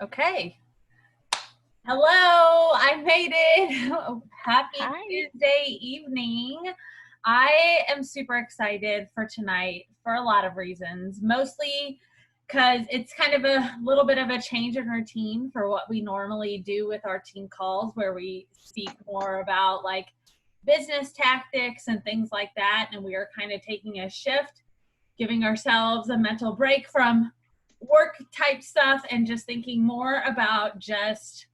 Okay. Hello, I made it. Happy Hi. Tuesday evening. I am super excited for tonight for a lot of reasons, mostly because it's kind of a little bit of a change in routine for what we normally do with our team calls, where we speak more about like business tactics and things like that. And we are kind of taking a shift, giving ourselves a mental break from work type stuff and just thinking more about just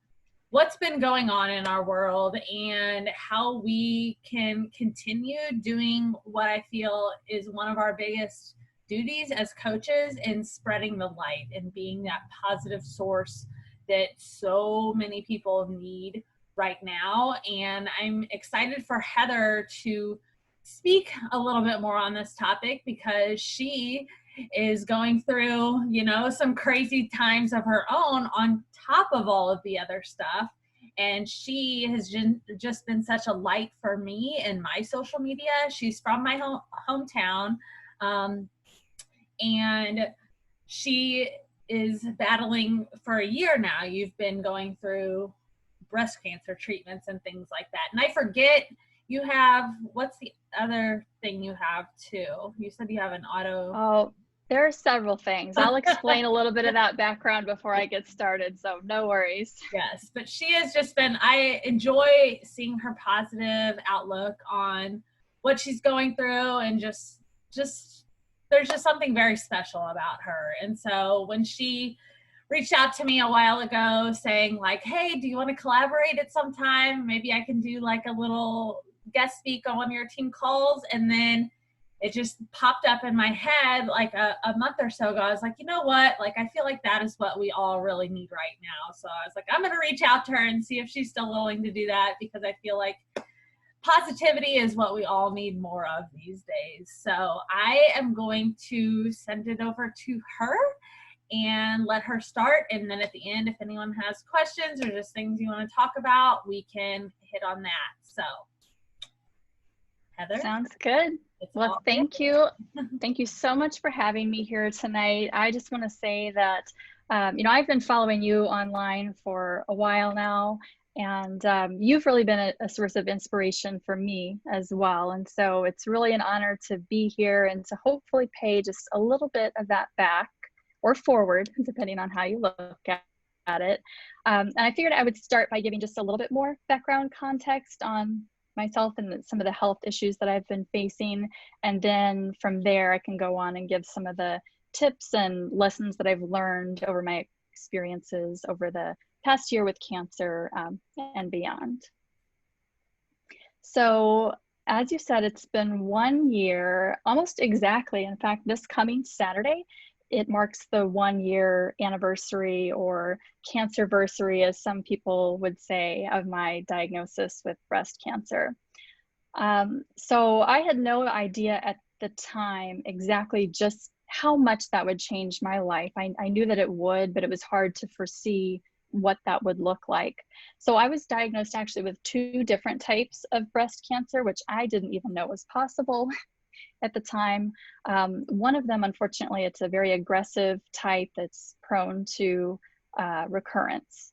what's been going on in our world and how we can continue doing what I feel is one of our biggest duties as coaches in spreading the light and being that positive source that so many people need right now. And I'm excited for Heather to speak a little bit more on this topic because she is going through, some crazy times of her own on top of all of the other stuff. And she has just been such a light for me in my social media. She's from my hometown. Um, and she is battling for a year now. You've been going through breast cancer treatments and things like that. And I forget you have, what's the other thing you have too? You said you have an auto. Oh, there are several things. I'll explain a little bit of that background before I get started, so no worries. Yes, but she has just been, I enjoy seeing her positive outlook on what she's going through and just there's just something very special about her. And so when she reached out to me a while ago saying like, hey, do you want to collaborate at some time? Maybe I can do like a little guest speak on one of your team calls. And then it just popped up in my head like a month or so ago. I was like, you know what? Like, I feel like that is what we all really need right now. So I was like, I'm going to reach out to her and see if she's still willing to do that, because I feel like positivity is what we all need more of these days. So I am going to send it over to her and let her start. And then at the end, if anyone has questions or just things you want to talk about, we can hit on that. So, Heather, Sounds good. it's Well, all thank you. Thank you so much for having me here tonight. I just want to say that, I've been following you online for a while now, and you've really been a source of inspiration for me as well. And so it's really an honor to be here and to hopefully pay just a little bit of that back or forward, depending on how you look at it. And I figured I would start by giving just a little bit more background context on myself and some of the health issues that I've been facing. And then from there, I can go on and give some of the tips and lessons that I've learned over my experiences over the past year with cancer and beyond. So, as you said, it's been 1 year, almost exactly. In fact, this coming Saturday, it marks the 1 year anniversary or cancerversary, as some people would say, of my diagnosis with breast cancer. So I had no idea at the time exactly just how much that would change my life. I knew that it would, but it was hard to foresee what that would look like. So I was diagnosed actually with 2 different types of breast cancer, which I didn't even know was possible at the time. One of them, unfortunately, it's a very aggressive type that's prone to recurrence.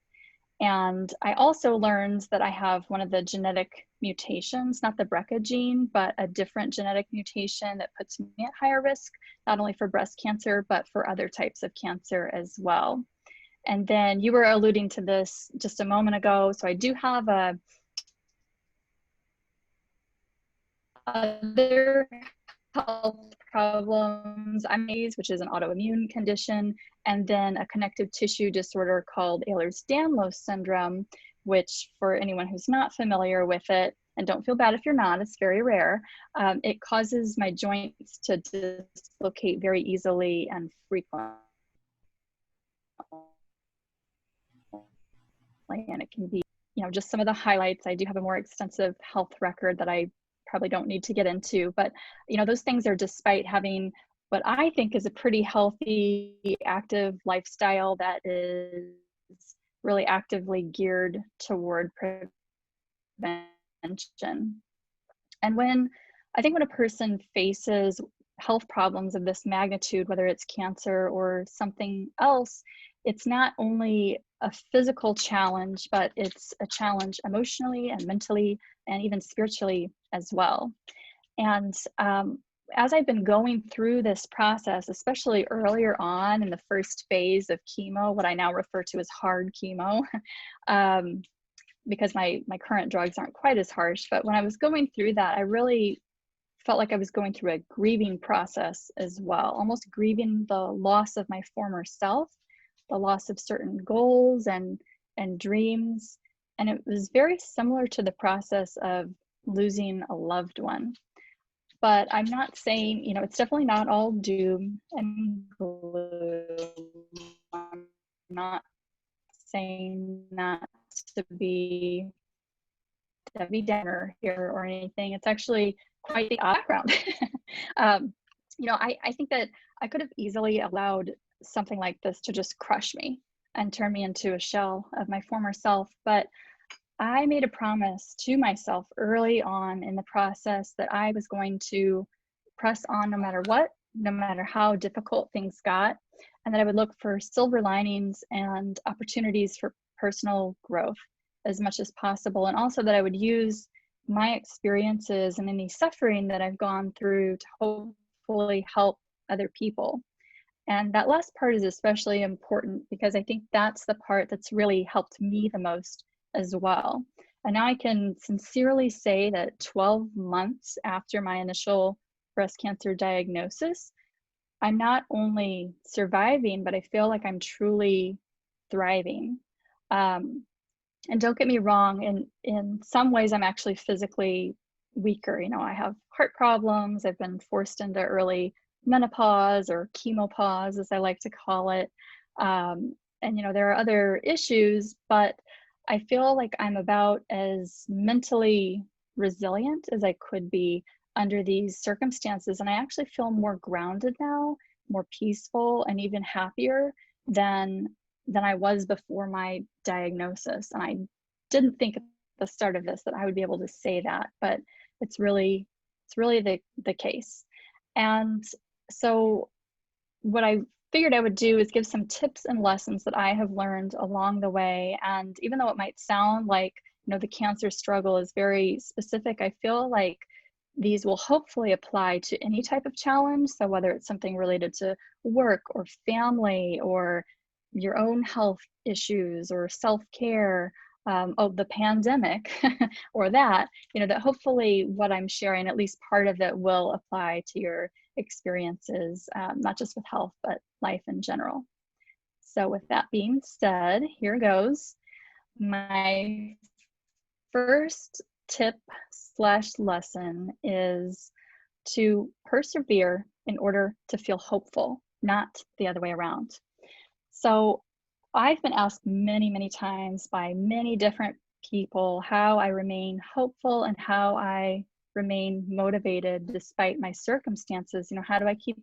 And I also learned that I have one of the genetic mutations, not the BRCA gene, but a different genetic mutation that puts me at higher risk, not only for breast cancer, but for other types of cancer as well. And then you were alluding to this just a moment ago. So I do have other health problems, which is an autoimmune condition, and then a connective tissue disorder called Ehlers-Danlos syndrome, which for anyone who's not familiar with it, and don't feel bad if you're not, it's very rare, it causes my joints to dislocate very easily and frequently. And it can be, just some of the highlights. I do have a more extensive health record that I probably don't need to get into, but those things are despite having what I think is a pretty healthy, active lifestyle that is really actively geared toward prevention. And when a person faces health problems of this magnitude, whether it's cancer or something else, it's not only a physical challenge, but it's a challenge emotionally and mentally and even spiritually as well. And as I've been going through this process, especially earlier on in the first phase of chemo, what I now refer to as hard chemo, because my current drugs aren't quite as harsh, but when I was going through that, I really felt like I was going through a grieving process as well, almost grieving the loss of my former self, the loss of certain goals and dreams. And it was very similar to the process of losing a loved one. But I'm not saying, you know, it's definitely not all doom and gloom. I'm not saying that to be Debbie Downer here or anything. It's actually quite the background. um, you know, I think that I could have easily allowed something like this to just crush me and turn me into a shell of my former self. But I made a promise to myself early on in the process that I was going to press on no matter what, no matter how difficult things got, and that I would look for silver linings and opportunities for personal growth as much as possible. And also that I would use my experiences and any suffering that I've gone through to hopefully help other people. And that last part is especially important because I think that's the part that's really helped me the most as well. And now I can sincerely say that 12 months after my initial breast cancer diagnosis, I'm not only surviving, but I feel like I'm truly thriving. And don't get me wrong, in some ways, I'm actually physically weaker. You know, I have heart problems. I've been forced into early menopause or chemopause, as I like to call it. And, you know, there are other issues, but I feel like I'm about as mentally resilient as I could be under these circumstances. And I actually feel more grounded now, more peaceful, and even happier than I was before my diagnosis. And I didn't think at the start of this that I would be able to say that, but it's really the case. And so what I figured I would do is give some tips and lessons that I have learned along the way. And even though it might sound like, you know, the cancer struggle is very specific, I feel like these will hopefully apply to any type of challenge. So whether it's something related to work or family or your own health issues or self-care, the pandemic or that, you know, that hopefully what I'm sharing, at least part of it will apply to your experiences, not just with health, but life in general. So with that being said, here goes. My first tip slash lesson is to persevere in order to feel hopeful, not the other way around. So I've been asked many, many times by many different people how I remain hopeful and how I remain motivated despite my circumstances. You know, how do I keep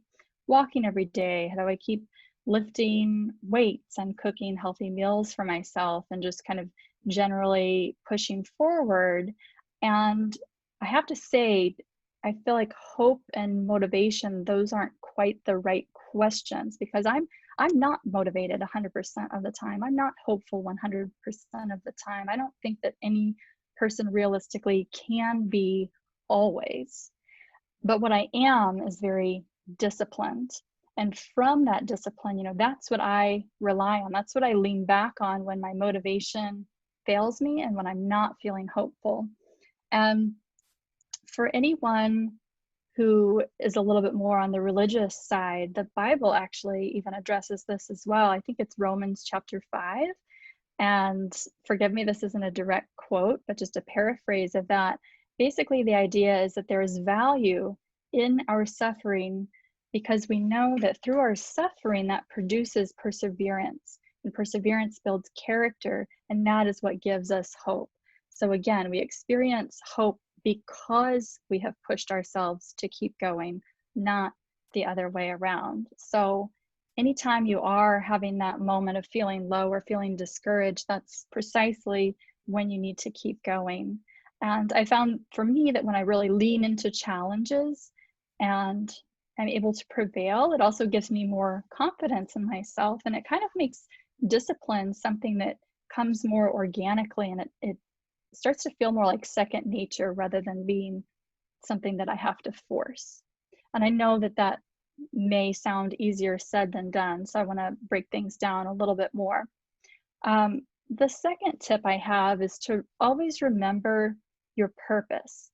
walking every day? How do I keep lifting weights and cooking healthy meals for myself and just kind of generally pushing forward? And I have to say, I feel like hope and motivation, those aren't quite the right questions because I'm not motivated 100% of the time. I'm not hopeful 100% of the time. I don't think that any person realistically can be always. But what I am is very disciplined. And from that discipline, you know, that's what I rely on. That's what I lean back on when my motivation fails me and when I'm not feeling hopeful. And for anyone who is a little bit more on the religious side, the Bible actually even addresses this as well. I think it's Romans chapter 5. And forgive me, this isn't a direct quote, but just a paraphrase of that. Basically, the idea is that there is value in our suffering because we know that through our suffering, that produces perseverance. And perseverance builds character, and that is what gives us hope. So again, we experience hope because we have pushed ourselves to keep going, not the other way around. So anytime you are having that moment of feeling low or feeling discouraged, that's precisely when you need to keep going. And I found for me that when I really lean into challenges and I'm able to prevail, it also gives me more confidence in myself. And it kind of makes discipline something that comes more organically, and it starts to feel more like second nature rather than being something that I have to force. And I know that that may sound easier said than done, so I want to break things down a little bit more. The second tip I have is to always remember your purpose.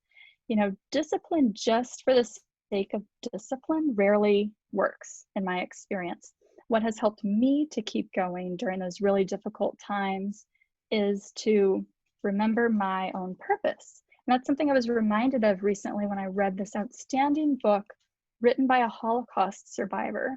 You know, discipline just for the sake of discipline rarely works in my experience. What has helped me to keep going during those really difficult times is to remember my own purpose. And that's something I was reminded of recently when I read this outstanding book written by a Holocaust survivor.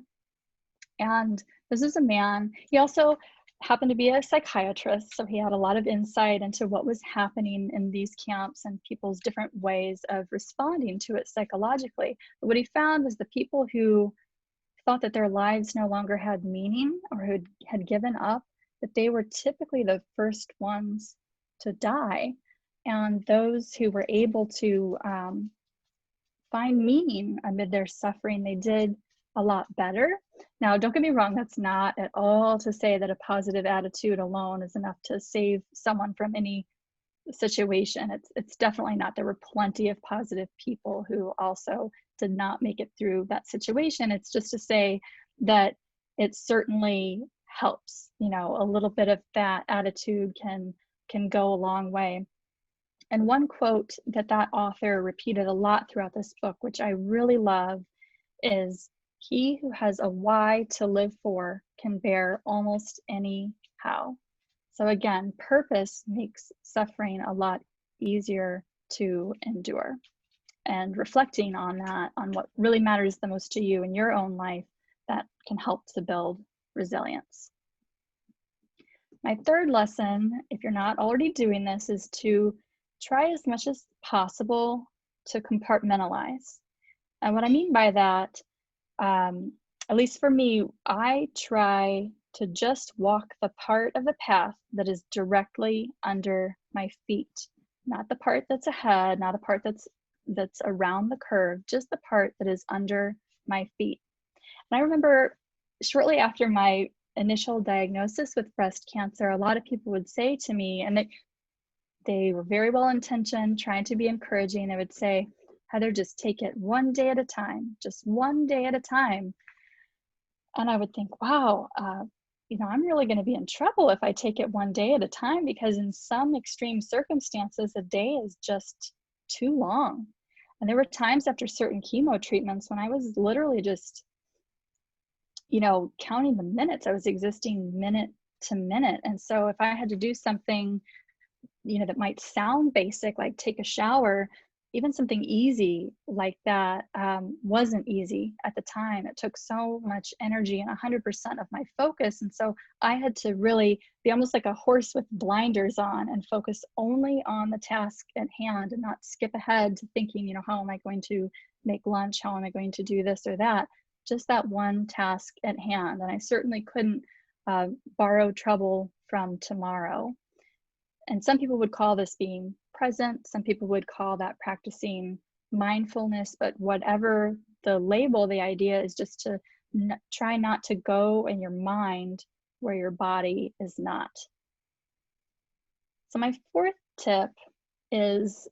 And this is a man, he also happened to be a psychiatrist, so he had a lot of insight into what was happening in these camps and people's different ways of responding to it psychologically. But what he found was the people who thought that their lives no longer had meaning or who had given up, that they were typically the first ones to die. And those who were able to find meaning amid their suffering, they did a lot better. Now, don't get me wrong, that's not at all to say that a positive attitude alone is enough to save someone from any situation. It's definitely not. There were plenty of positive people who also did not make it through that situation. It's just to say that it certainly helps. You know, a little bit of that attitude can go a long way. And one quote that that author repeated a lot throughout this book, which I really love, is, "He who has a why to live for can bear almost any how." So again, purpose makes suffering a lot easier to endure. And reflecting on that, on what really matters the most to you in your own life, that can help to build resilience. My third lesson, if you're not already doing this, is to try as much as possible to compartmentalize. And what I mean by that, at least for me, I try to just walk the part of the path that is directly under my feet, not the part that's ahead, not a part that's around the curve, just the part that is under my feet. And I remember shortly after my initial diagnosis with breast cancer, a lot of people would say to me, and they were very well intentioned, trying to be encouraging. They would say, "Heather, just take it one day at a time, just one day at a time." And I would think, wow, you know, I'm really going to be in trouble if I take it one day at a time, because in some extreme circumstances, a day is just too long. And there were times after certain chemo treatments when I was literally just, you know, counting the minutes. I was existing minute to minute. And so if I had to do something, you know, that might sound basic, like take a shower, even something easy like that wasn't easy at the time. It took so much energy and 100% of my focus. And so I had to really be almost like a horse with blinders on and focus only on the task at hand and not skip ahead to thinking, you know, how am I going to make lunch? How am I going to do this or that? Just that one task at hand. And I certainly couldn't borrow trouble from tomorrow. And some people would call this being present. Some people would call that practicing mindfulness, but whatever the label, the idea is just to try not to go in your mind where your body is not. So my fourth tip is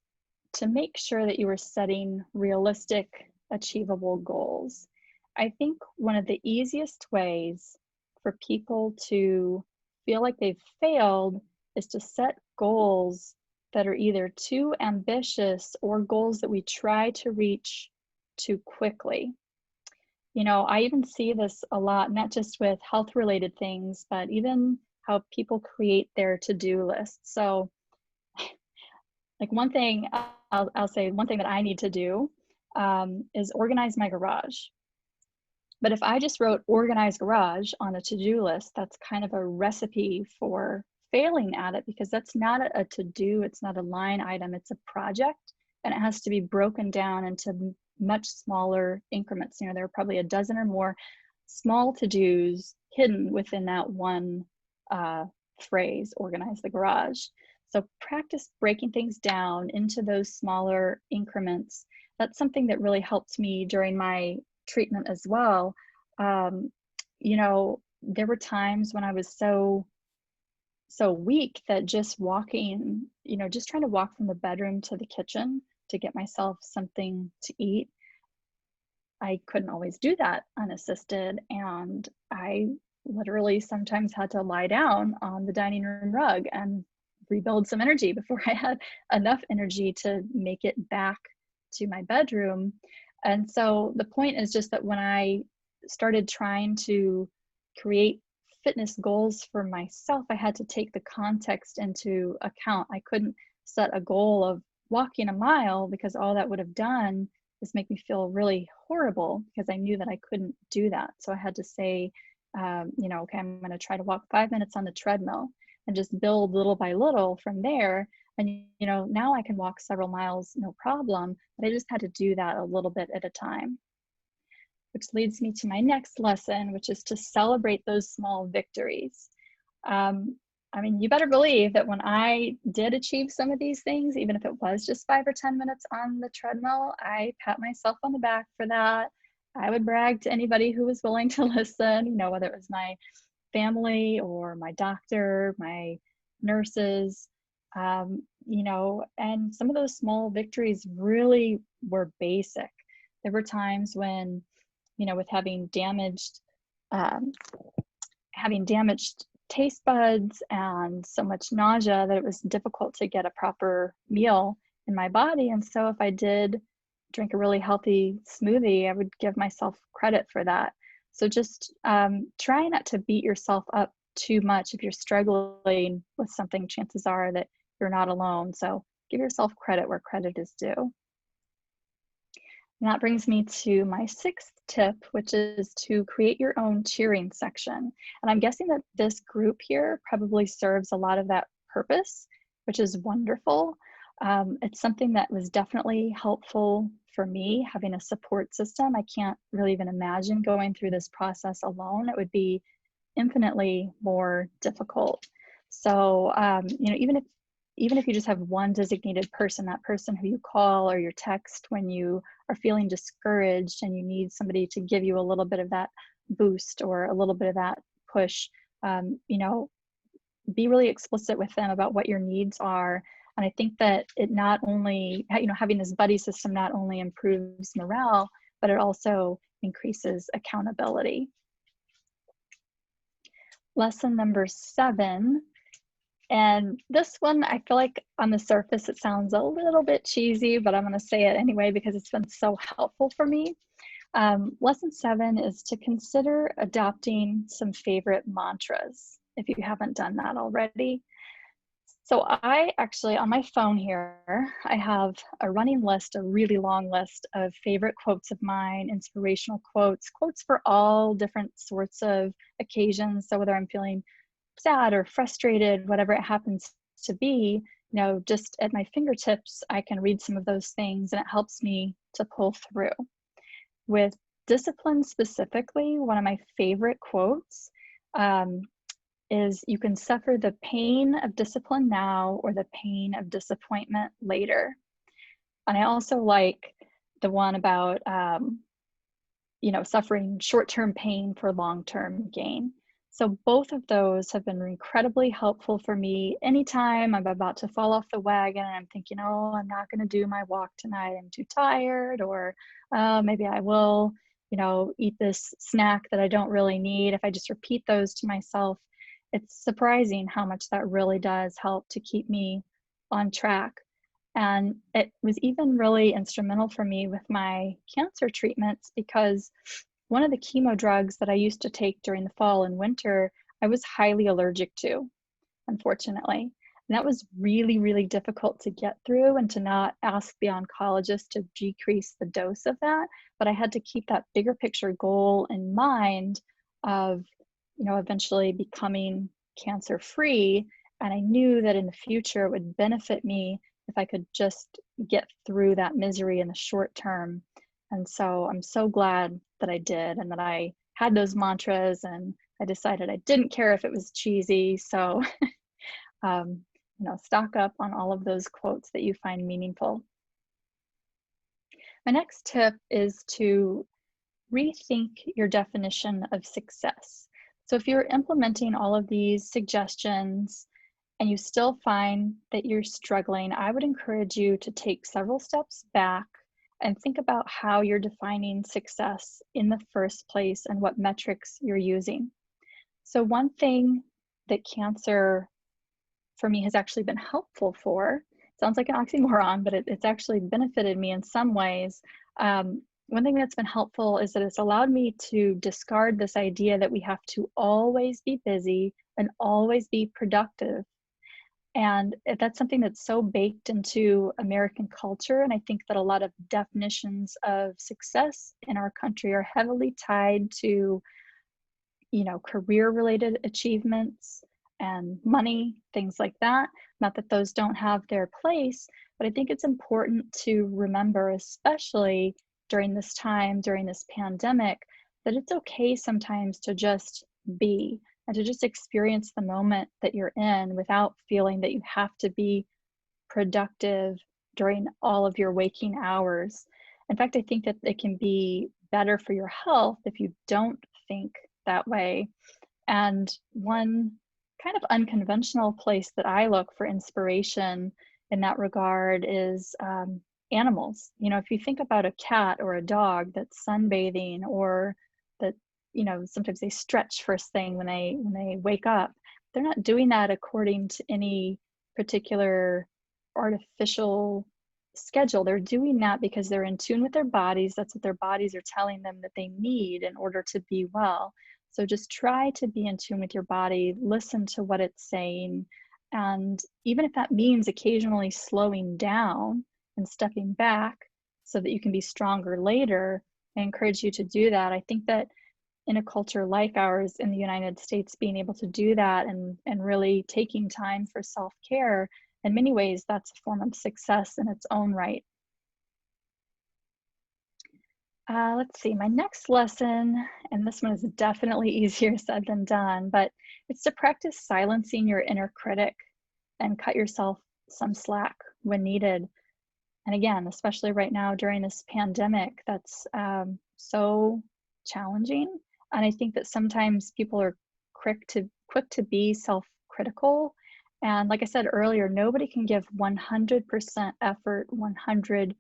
to make sure that you are setting realistic, achievable goals. I think one of the easiest ways for people to feel like they've failed is to set goals that are either too ambitious or goals that we try to reach too quickly. You know, I even see this a lot, not just with health related things, but even how people create their to-do lists. So like one thing, I'll say one thing that I need to do is organize my garage. But if I just wrote organize garage on a to-do list, that's kind of a recipe for failing at it, because that's not a to-do, it's not a line item, it's a project, and it has to be broken down into much smaller increments. You know, there are probably a dozen or more small to-dos hidden within that one phrase, organize the garage. So practice breaking things down into those smaller increments. That's something that really helped me during my treatment as well, you know, there were times when I was so weak that just walking, you know, just trying to walk from the bedroom to the kitchen to get myself something to eat, I couldn't always do that unassisted. And I literally sometimes had to lie down on the dining room rug and rebuild some energy before I had enough energy to make it back to my bedroom. And so the point is just that when I started trying to create fitness goals for myself, I had to take the context into account. I couldn't set a goal of walking a mile because all that would have done is make me feel really horrible because I knew that I couldn't do that. So I had to say, you know, okay, I'm going to try to walk 5 minutes on the treadmill and just build little by little from there. And, you know, now I can walk several miles, no problem, but I just had to do that a little bit at a time. Which leads me to my next lesson, which is to celebrate those small victories. I mean, you better believe that when I did achieve some of these things, even if it was just 5 or 10 minutes on the treadmill, I pat myself on the back for that. I would brag to anybody who was willing to listen, you know, whether it was my family or my doctor, my nurses, you know, and some of those small victories really were basic. There were times when, you know, with um, having damaged taste buds and so much nausea that it was difficult to get a proper meal in my body. And so if I did drink a really healthy smoothie, I would give myself credit for that. So just try not to beat yourself up too much. If you're struggling with something, chances are that you're not alone. So give yourself credit where credit is due. And that brings me to my sixth tip, which is to create your own cheering section. And I'm guessing that this group here probably serves a lot of that purpose, which is wonderful. It's something that was definitely helpful for me, having a support system. I can't really even imagine going through this process alone. It would be infinitely more difficult. So, you know, even if you just have one designated person, that person who you call or you text when you are feeling discouraged and you need somebody to give you a little bit of that boost or a little bit of that push, you know, be really explicit with them about what your needs are. And I think that it not only, you know, having this buddy system not only improves morale, but it also increases accountability. Lesson number 7. And this one, I feel like on the surface, it sounds a little bit cheesy, but I'm going to say it anyway because it's been so helpful for me. Lesson 7 is to consider adopting some favorite mantras if you haven't done that already. So I actually, on my phone here, I have a running list, a really long list of favorite quotes of mine, inspirational quotes, quotes for all different sorts of occasions. So whether I'm feeling sad or frustrated, whatever it happens to be, you know, just at my fingertips, I can read some of those things and it helps me to pull through. With discipline specifically, one of my favorite quotes is, "You can suffer the pain of discipline now or the pain of disappointment later." And I also like the one about, you know, suffering short-term pain for long-term gain. So both of those have been incredibly helpful for me. Anytime I'm about to fall off the wagon and I'm thinking, oh, I'm not going to do my walk tonight, I'm too tired, or maybe I will, you know, eat this snack that I don't really need. If I just repeat those to myself, it's surprising how much that really does help to keep me on track. And it was even really instrumental for me with my cancer treatments because one of the chemo drugs that I used to take during the fall and winter, I was highly allergic to, unfortunately. And that was really, really difficult to get through and to not ask the oncologist to decrease the dose of that. But I had to keep that bigger picture goal in mind of, you know, eventually becoming cancer free. And I knew that in the future it would benefit me if I could just get through that misery in the short term. And so I'm so glad that I did and that I had those mantras, and I decided I didn't care if it was cheesy. So, you know, stock up on all of those quotes that you find meaningful. My next tip is to rethink your definition of success. So if you're implementing all of these suggestions and you still find that you're struggling, I would encourage you to take several steps back and think about how you're defining success in the first place and what metrics you're using. So one thing that cancer for me has actually been helpful for, sounds like an oxymoron, but it's actually benefited me in some ways. One thing that's been helpful is that it's allowed me to discard this idea that we have to always be busy and always be productive. And that's something that's so baked into American culture. And I think that a lot of definitions of success in our country are heavily tied to, career related achievements and money, things like that. Not that those don't have their place, but I think it's important to remember, especially during this time, during this pandemic, that it's okay sometimes to just be and to just experience the moment that you're in without feeling that you have to be productive during all of your waking hours. In fact, I think that it can be better for your health if you don't think that way. And one kind of unconventional place that I look for inspiration in that regard is animals. If you think about a cat or a dog that's sunbathing, or that, sometimes they stretch first thing when they wake up, they're not doing that according to any particular artificial schedule. They're doing that because they're in tune with their bodies. That's what their bodies are telling them that they need in order to be well. So just try to be in tune with your body, listen to what it's saying. And even if that means occasionally slowing down and stepping back so that you can be stronger later, I encourage you to do that. I think that in a culture like ours in the United States, being able to do that and really taking time for self-care, in many ways, that's a form of success in its own right. Let's see, my next lesson, and this one is definitely easier said than done, but it's to practice silencing your inner critic and cut yourself some slack when needed. And again, especially right now during this pandemic, that's so challenging. And I think that sometimes people are quick to be self-critical. And like I said earlier, nobody can give 100% effort 100%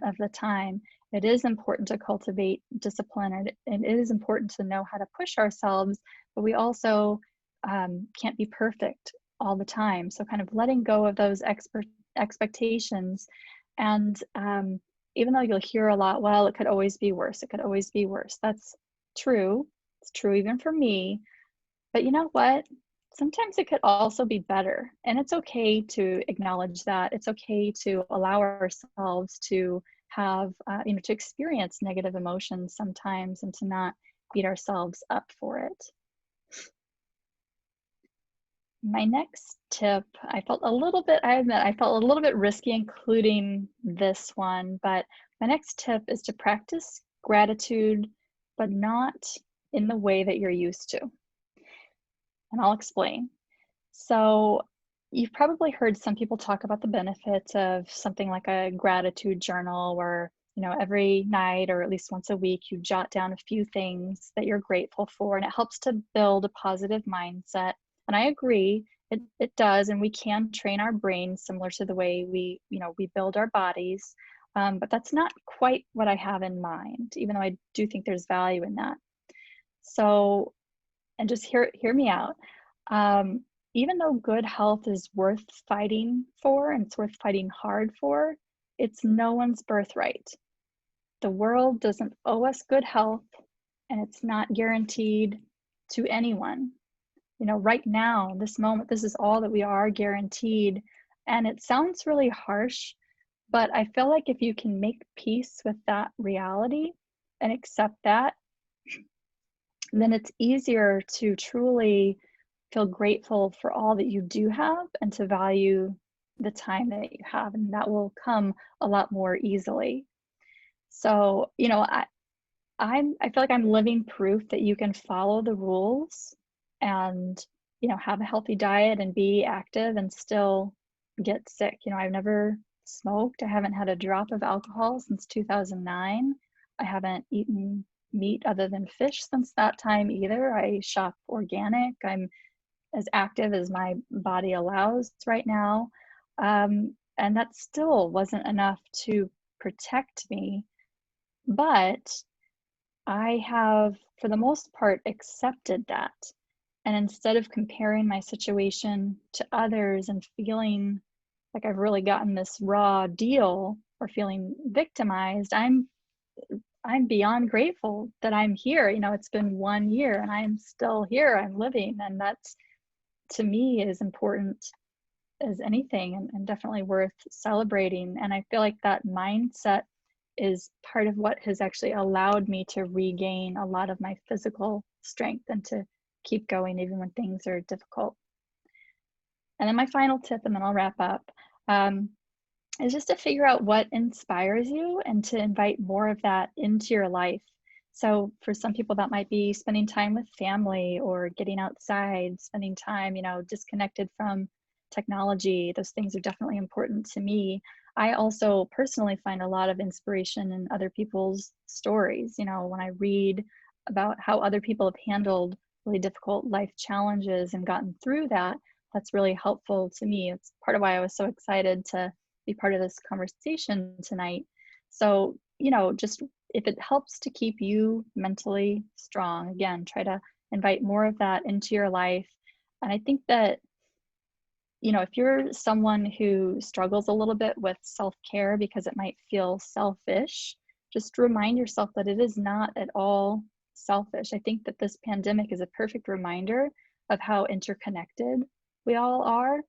of the time. It is important to cultivate discipline, and it is important to know how to push ourselves, but we also can't be perfect all the time. So kind of letting go of those expectations. And even though you'll hear a lot, well, it could always be worse. It could always be worse. That's true. It's true even for me. But you know what? Sometimes it could also be better. And it's okay to acknowledge that. It's okay to allow ourselves to have, to experience negative emotions sometimes and to not beat ourselves up for it. My next tip, I admit, I felt a little bit risky including this one, but my next tip is to practice gratitude, but not in the way that you're used to. And I'll explain. So you've probably heard some people talk about the benefits of something like a gratitude journal where, every night or at least once a week, you jot down a few things that you're grateful for, and it helps to build a positive mindset. And I agree, it does, and we can train our brains similar to the way we build our bodies. But that's not quite what I have in mind, even though I do think there's value in that. So, and just hear me out. Even though good health is worth fighting for and it's worth fighting hard for, it's no one's birthright. The world doesn't owe us good health, and it's not guaranteed to anyone. Right now, this moment, this is all that we are guaranteed. And it sounds really harsh, but I feel like if you can make peace with that reality and accept that, then it's easier to truly feel grateful for all that you do have and to value the time that you have, and that will come a lot more easily. So, I feel like I'm living proof that you can follow the rules and, have a healthy diet and be active and still get sick. I've never smoked. I haven't had a drop of alcohol since 2009. I haven't eaten meat other than fish since that time either. I shop organic. I'm as active as my body allows right now. And that still wasn't enough to protect me. But I have, for the most part, accepted that. And instead of comparing my situation to others and feeling like I've really gotten this raw deal or feeling victimized, I'm beyond grateful that I'm here. You know, it's been 1 year and I'm still here. I'm living, and that's, to me, is important as anything, and definitely worth celebrating. And I feel like that mindset is part of what has actually allowed me to regain a lot of my physical strength and to keep going even when things are difficult. And then my final tip, and then I'll wrap up, is just to figure out what inspires you and to invite more of that into your life. So for some people, that might be spending time with family or getting outside, spending time, disconnected from technology. Those things are definitely important to me. I also personally find a lot of inspiration in other people's stories. When I read about how other people have handled really difficult life challenges and gotten through that, that's really helpful to me. It's part of why I was so excited to be part of this conversation tonight. So, just if it helps to keep you mentally strong, again, try to invite more of that into your life. And I think that, if you're someone who struggles a little bit with self-care because it might feel selfish, just remind yourself that it is not at all selfish. I think that this pandemic is a perfect reminder of how interconnected we all are.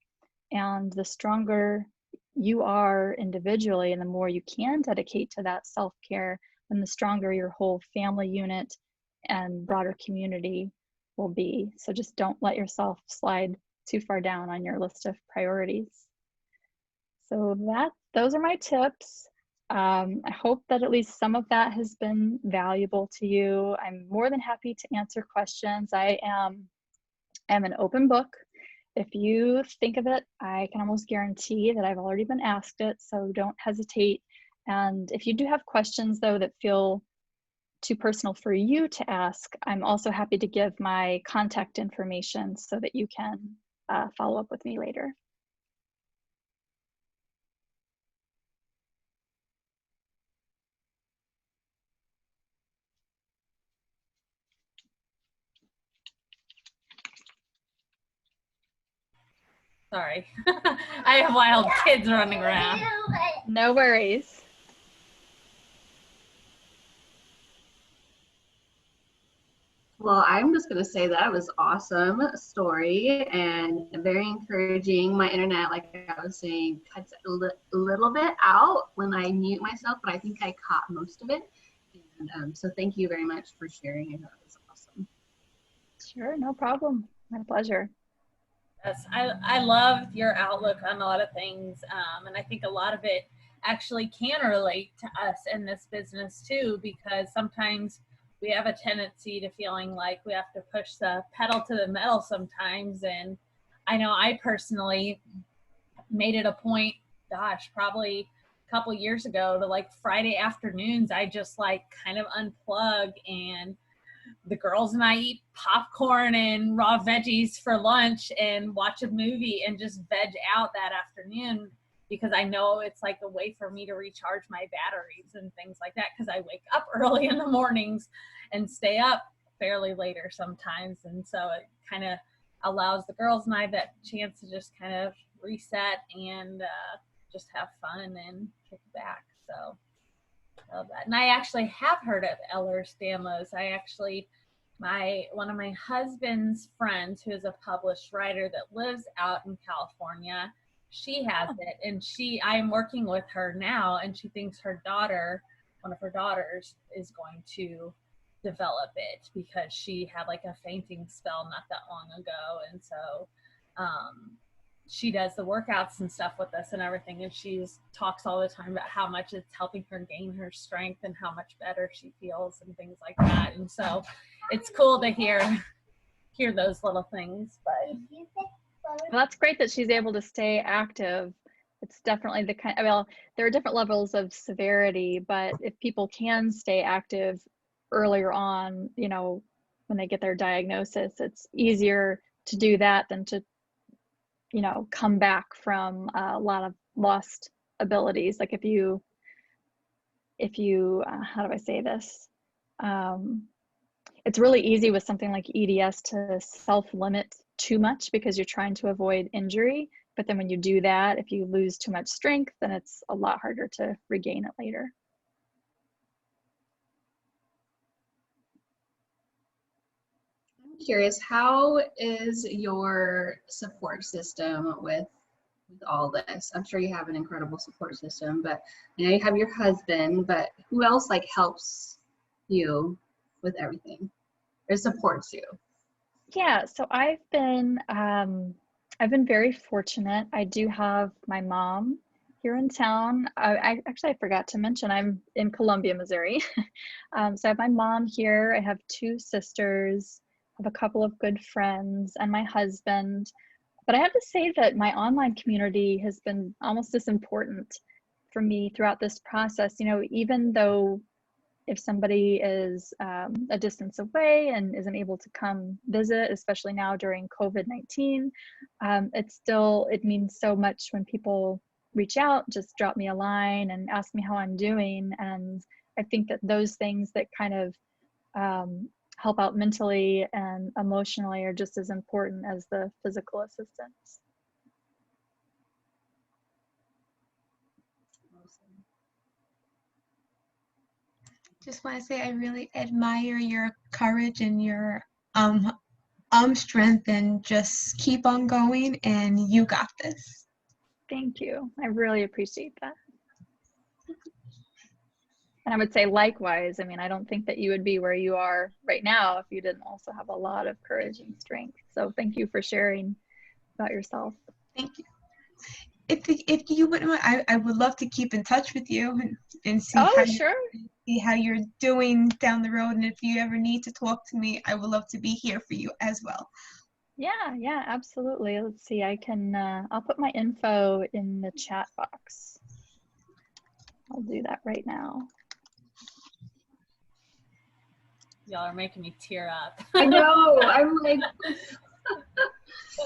And the stronger you are individually and the more you can dedicate to that self-care, then the stronger your whole family unit and broader community will be. So just don't let yourself slide too far down on your list of priorities. So those are my tips. I hope that at least some of that has been valuable to you. I'm more than happy to answer questions. I am an open book. If you think of it, I can almost guarantee that I've already been asked it, so don't hesitate. And if you do have questions, though, that feel too personal for you to ask, I'm also happy to give my contact information so that you can follow up with me later. Sorry. I have wild kids running around. No worries. Well, I'm just going to say that was awesome story and very encouraging. My internet, like I was saying, cuts a little bit out when I mute myself, but I think I caught most of it. And so thank you very much for sharing. I thought it was awesome. Sure, no problem. My pleasure. Yes, I love your outlook on a lot of things. And I think a lot of it actually can relate to us in this business too, because sometimes we have a tendency to feeling like we have to push the pedal to the metal sometimes. And I know I personally made it a point, gosh, probably a couple years ago, to like Friday afternoons, I just like kind of unplug, and the girls and I eat popcorn and raw veggies for lunch and watch a movie and just veg out that afternoon, because I know it's like a way for me to recharge my batteries and things like that, because I wake up early in the mornings and stay up fairly later sometimes. And so it kind of allows the girls and I that chance to just kind of reset and just have fun and kick back. So love that. And I actually have heard of Ehlers-Danlos. One of my husband's friends, who is a published writer that lives out in California, she has it, and I am working with her now, and she thinks one of her daughters, is going to develop it because she had like a fainting spell not that long ago. And so she does the workouts and stuff with us and everything, and she talks all the time about how much it's helping her gain her strength and how much better she feels and things like that. And so it's cool to hear those little things. But well, that's great that she's able to stay active. It's definitely the there are different levels of severity, but if people can stay active earlier on, you know, when they get their diagnosis, it's easier to do that than to, you know, come back from a lot of lost abilities. Like if you how do I say this? It's really easy with something like EDS to self-limit too much because you're trying to avoid injury. But then when you do that, if you lose too much strength, then it's a lot harder to regain it later. I'm curious, how is your support system with all this? I'm sure you have an incredible support system, but you know, you have your husband, but who else like helps you with everything or supports you? Yeah, so I've been very fortunate. I do have my mom here in town. I actually I forgot to mention I'm in Columbia, Missouri. So I have my mom here. I have two sisters, I have a couple of good friends, and my husband. But I have to say that my online community has been almost as important for me throughout this process. You know, even though if somebody is a distance away and isn't able to come visit, especially now during COVID-19, it means so much when people reach out, just drop me a line and ask me how I'm doing. And I think that those things that kind of help out mentally and emotionally are just as important as the physical assistance. Just want to say I really admire your courage and your strength, and just keep on going, and you got this. Thank you. I really appreciate that. And I would say likewise. I mean, I don't think that you would be where you are right now if you didn't also have a lot of courage and strength. So thank you for sharing about yourself. Thank you. If you wouldn't mind, I would love to keep in touch with you and see see how you're doing down the road. And if you ever need to talk to me, I would love to be here for you as well. Yeah, absolutely. Let's see, I can, I'll put my info in the chat box. I'll do that right now. Y'all are making me tear up. I know, I'm like.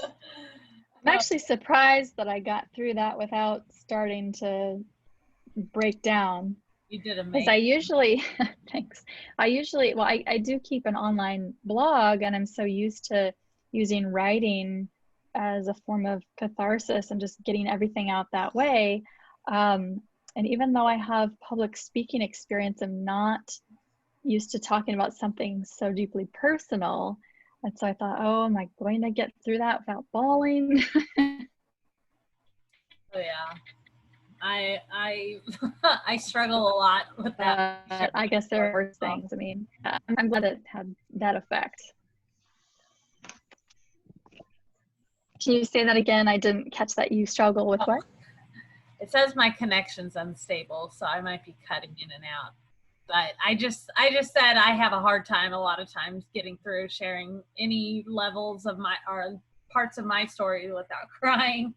I'm actually surprised that I got through that without starting to break down. You did amazing. Because I usually, thanks. Well, I do keep an online blog, and I'm so used to using writing as a form of catharsis and just getting everything out that way. And even though I have public speaking experience, I'm not used to talking about something so deeply personal. And so I thought, oh, am I going to get through that without bawling? Oh yeah, I struggle a lot with that. I guess there are worse things. I mean, I'm glad it had that effect. Can you say that again? I didn't catch that. You struggle with what? It says my connection's unstable, so I might be cutting in and out. But I just said I have a hard time a lot of times getting through sharing any levels of my or parts of my story without crying.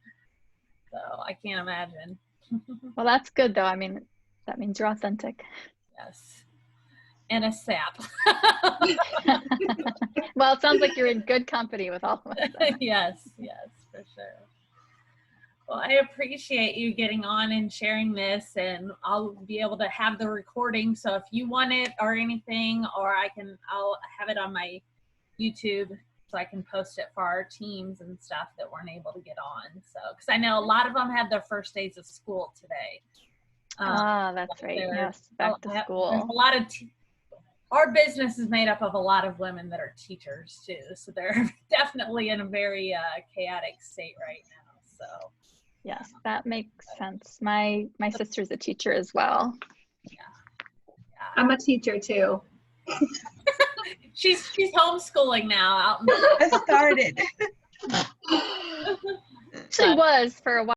So I can't imagine. Well, that's good though. I mean, that means you're authentic. Yes. And a sap. Well, it sounds like you're in good company with all of us. Yes, for sure. Well, I appreciate you getting on and sharing this, and I'll be able to have the recording. So if you want it or anything, or I'll have it on my YouTube so I can post it for our teams and stuff that weren't able to get on. So, because I know a lot of them had their first days of school today. That's right. Yes, back to school. There's a lot of our business is made up of a lot of women that are teachers too. So they're definitely in a very chaotic state right now. So. Yes, that makes sense. My sister's a teacher as well. Yeah. I'm a teacher too. she's homeschooling now. Out I started. She was for a while.